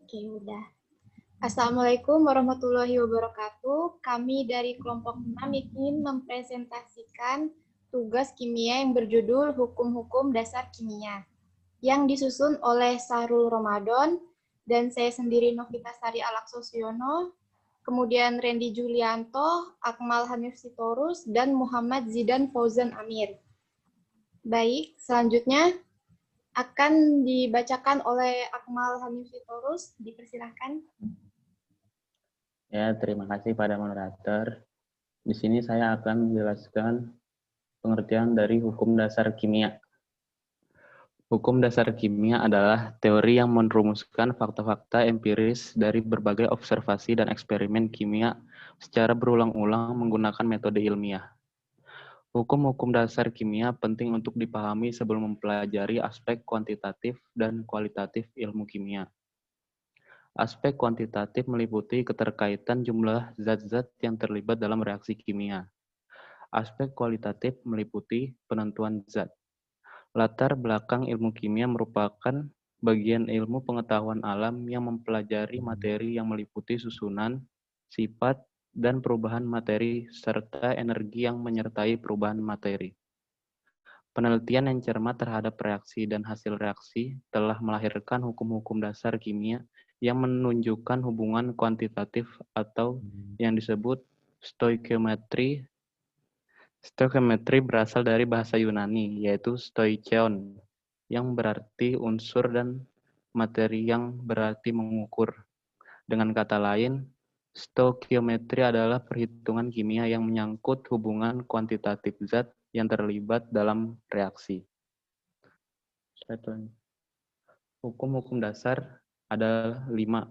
Oke, udah. Assalamualaikum warahmatullahi wabarakatuh. Kami dari kelompok 6 ingin mempresentasikan tugas kimia yang berjudul Hukum-Hukum Dasar Kimia yang disusun oleh Sahrul Ramadan dan saya sendiri Novita Sari Alaksosiono, kemudian Randy Julianto, Akmal Hanif Sitorus, dan Muhammad Zidan Fauzan Amir. Baik, selanjutnya akan dibacakan oleh Akmal Hanif Sitorus. Dipersilahkan. Ya, terima kasih pada moderator. Di sini saya akan menjelaskan pengertian dari hukum dasar kimia. Hukum dasar kimia adalah teori yang merumuskan fakta-fakta empiris dari berbagai observasi dan eksperimen kimia secara berulang-ulang menggunakan metode ilmiah. Hukum-hukum dasar kimia penting untuk dipahami sebelum mempelajari aspek kuantitatif dan kualitatif ilmu kimia. Aspek kuantitatif meliputi keterkaitan jumlah zat-zat yang terlibat dalam reaksi kimia. Aspek kualitatif meliputi penentuan zat. Latar belakang ilmu kimia merupakan bagian ilmu pengetahuan alam yang mempelajari materi yang meliputi susunan, sifat, dan perubahan materi serta energi yang menyertai perubahan materi. Penelitian yang cermat terhadap reaksi dan hasil reaksi telah melahirkan hukum-hukum dasar kimia yang menunjukkan hubungan kuantitatif atau yang disebut stoikiometri. Stoikiometri berasal dari bahasa Yunani, yaitu stoicheon, yang berarti unsur dan materi yang berarti mengukur. Dengan kata lain, stoikiometri adalah perhitungan kimia yang menyangkut hubungan kuantitatif zat yang terlibat dalam reaksi. Hukum-hukum dasar ada 5.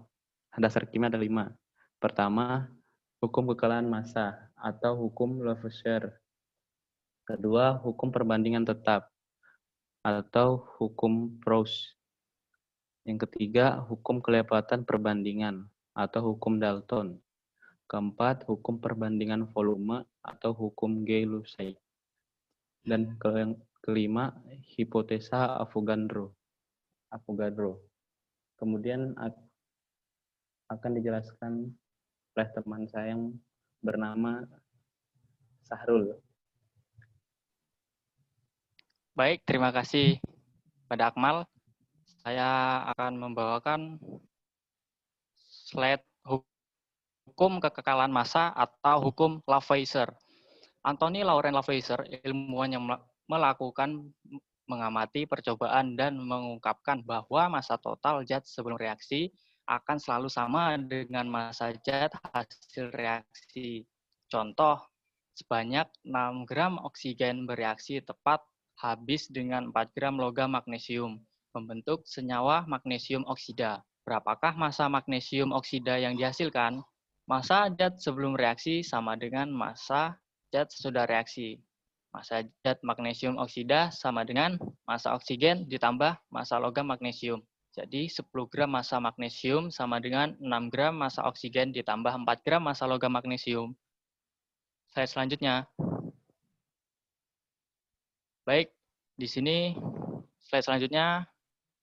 Dasar kimia ada 5. Pertama, hukum kekalahan massa atau hukum Lavoisier. Kedua, hukum perbandingan tetap atau hukum Proust. Yang ketiga, hukum kelepatan perbandingan atau hukum Dalton. Keempat, hukum perbandingan volume atau hukum Gay-Lussac. Dan kelima, hipotesa Avogadro. Kemudian akan dijelaskan oleh teman saya yang bernama Sahrul. Baik, terima kasih pada Akmal. Saya akan membawakan slide hukum kekekalan massa atau hukum Lavoisier. Anthony Laurent Lavoisier, ilmuwan yang melakukan mengamati percobaan dan mengungkapkan bahwa massa total zat sebelum reaksi akan selalu sama dengan massa zat hasil reaksi. Contoh, sebanyak 6 gram oksigen bereaksi tepat habis dengan 4 gram logam magnesium, membentuk senyawa magnesium oksida. Berapakah massa magnesium oksida yang dihasilkan? Massa zat sebelum reaksi sama dengan massa zat sesudah reaksi. Massa zat magnesium oksida sama dengan massa oksigen ditambah massa logam magnesium. Jadi 10 gram massa magnesium sama dengan 6 gram massa oksigen ditambah 4 gram massa logam magnesium. Slide selanjutnya. Baik, di sini slide selanjutnya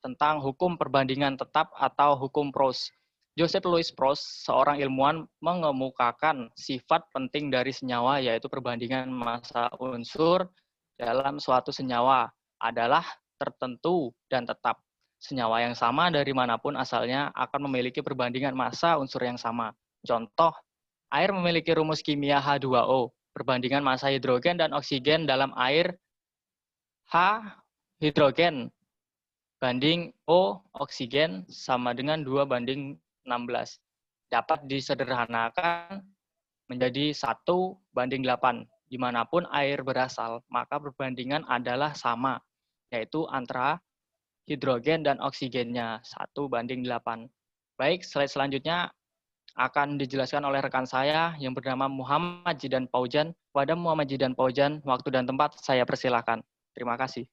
tentang hukum perbandingan tetap atau hukum Proust. Joseph Louis Proust, seorang ilmuwan, mengemukakan sifat penting dari senyawa, yaitu perbandingan massa unsur dalam suatu senyawa adalah tertentu dan tetap. Senyawa yang sama dari manapun asalnya akan memiliki perbandingan massa unsur yang sama. Contoh, air memiliki rumus kimia H2O, perbandingan massa hidrogen dan oksigen dalam air H hidrogen banding O oksigen sama dengan 2:16. Dapat disederhanakan menjadi 1:8. Dimanapun air berasal, maka perbandingan adalah sama, yaitu antara hidrogen dan oksigennya 1:8. Baik, slide selanjutnya akan dijelaskan oleh rekan saya yang bernama Muhammad Zidan Fauzan. Pada Muhammad Zidan Fauzan, waktu dan tempat saya persilakan. Terima kasih.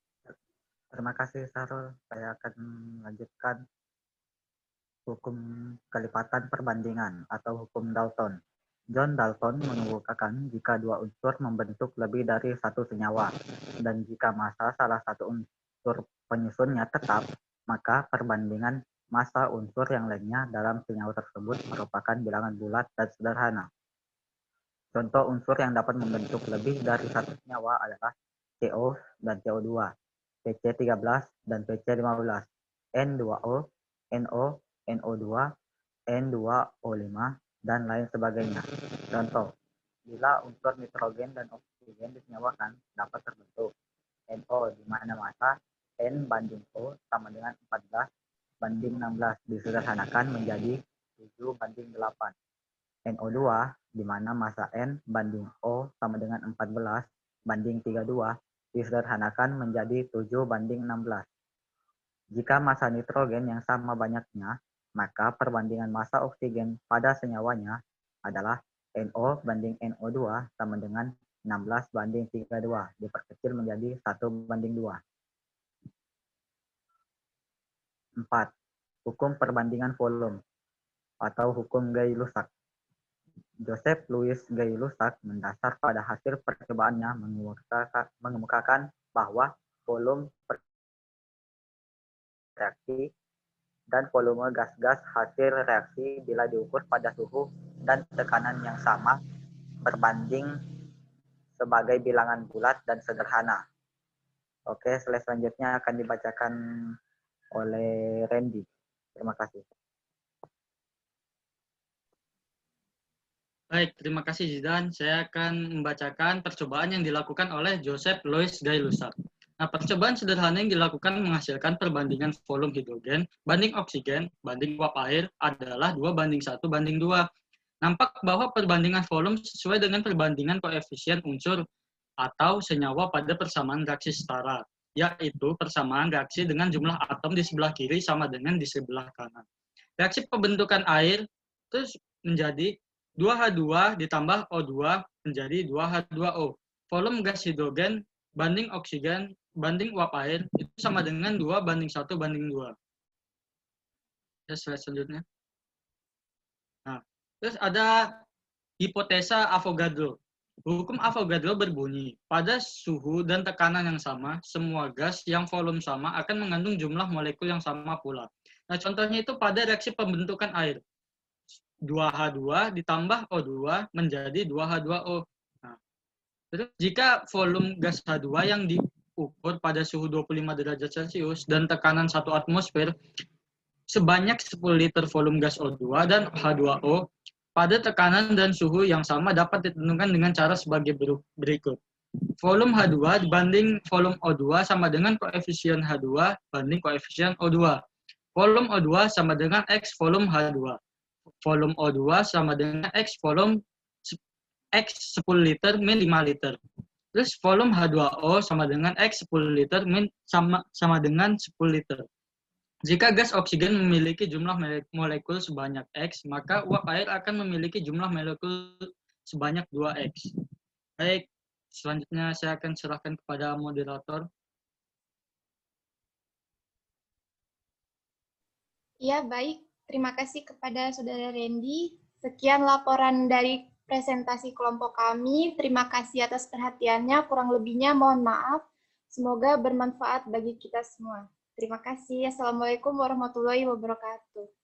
Terima kasih, Sarul. Saya akan melanjutkan hukum kelipatan perbandingan atau hukum Dalton. John Dalton mengemukakan jika dua unsur membentuk lebih dari satu senyawa, dan jika massa salah satu unsur penyusunnya tetap, maka perbandingan massa unsur yang lainnya dalam senyawa tersebut merupakan bilangan bulat dan sederhana. Contoh unsur yang dapat membentuk lebih dari satu senyawa adalah CO dan CO2, PC13 dan PC15, N2O, NO, NO2, N2O5, dan lain sebagainya. Contoh, bila unsur nitrogen dan oksigen disenyawakan dapat terbentuk NO di mana massa N banding O sama dengan 14 banding 16 disederhanakan menjadi 7 banding 8. NO2 di mana massa N banding O sama dengan 14 banding 32 disederhanakan menjadi 7 banding 16. Jika massa nitrogen yang sama banyaknya, maka perbandingan massa oksigen pada senyawanya adalah NO banding NO2 sama dengan 16 banding 32 diperkecil menjadi 1 banding 2. 4. Hukum perbandingan volume atau hukum Gay-Lussac. Joseph Louis Gay-Lussac mendasar pada hasil percobaannya mengemukakan bahwa volume reaksi dan volume gas-gas hasil reaksi bila diukur pada suhu dan tekanan yang sama berbanding sebagai bilangan bulat dan sederhana. Oke, slide selanjutnya akan dibacakan oleh Randy. Terima kasih. Baik, terima kasih Zidan. Saya akan membacakan percobaan yang dilakukan oleh Joseph Louis Gay-Lussac. Nah, percobaan sederhana yang dilakukan menghasilkan perbandingan volume hidrogen banding oksigen banding uap air adalah 2:1:2. Nampak bahwa perbandingan volume sesuai dengan perbandingan koefisien unsur atau senyawa pada persamaan reaksi setara, yaitu persamaan reaksi dengan jumlah atom di sebelah kiri sama dengan di sebelah kanan. Reaksi pembentukan air terus menjadi 2H2 ditambah O2 menjadi 2H2O. Volume gas hidrogen banding oksigen banding uap air itu sama dengan 2:1:2. Slide selanjutnya. Nah, terus ada hipotesa Avogadro. Hukum Avogadro berbunyi, pada suhu dan tekanan yang sama, semua gas yang volume sama akan mengandung jumlah molekul yang sama pula. Nah, contohnya itu pada reaksi pembentukan air. 2H2 ditambah O2 menjadi 2H2O. Nah, terus jika volume gas H2 yang diukur pada suhu 25 derajat Celcius dan tekanan 1 atmosfer sebanyak 10 liter volume gas O2 dan H2O pada tekanan dan suhu yang sama dapat ditentukan dengan cara sebagai berikut. Volume H2 dibanding volume O2 sama dengan koefisien H2 banding koefisien O2. Volume O2 sama dengan X volume H2. Volume O2 sama dengan X volume X 10 liter min 5 liter. Terus volume H2O sama dengan X 10 liter min sama dengan 10 liter. Jika gas oksigen memiliki jumlah molekul sebanyak X, maka uap air akan memiliki jumlah molekul sebanyak 2X. Baik, selanjutnya saya akan serahkan kepada moderator. Ya, baik. Terima kasih kepada Saudara Randy. Sekian laporan dari presentasi kelompok kami. Terima kasih atas perhatiannya. Kurang lebihnya mohon maaf. Semoga bermanfaat bagi kita semua. Terima kasih. Assalamualaikum warahmatullahi wabarakatuh.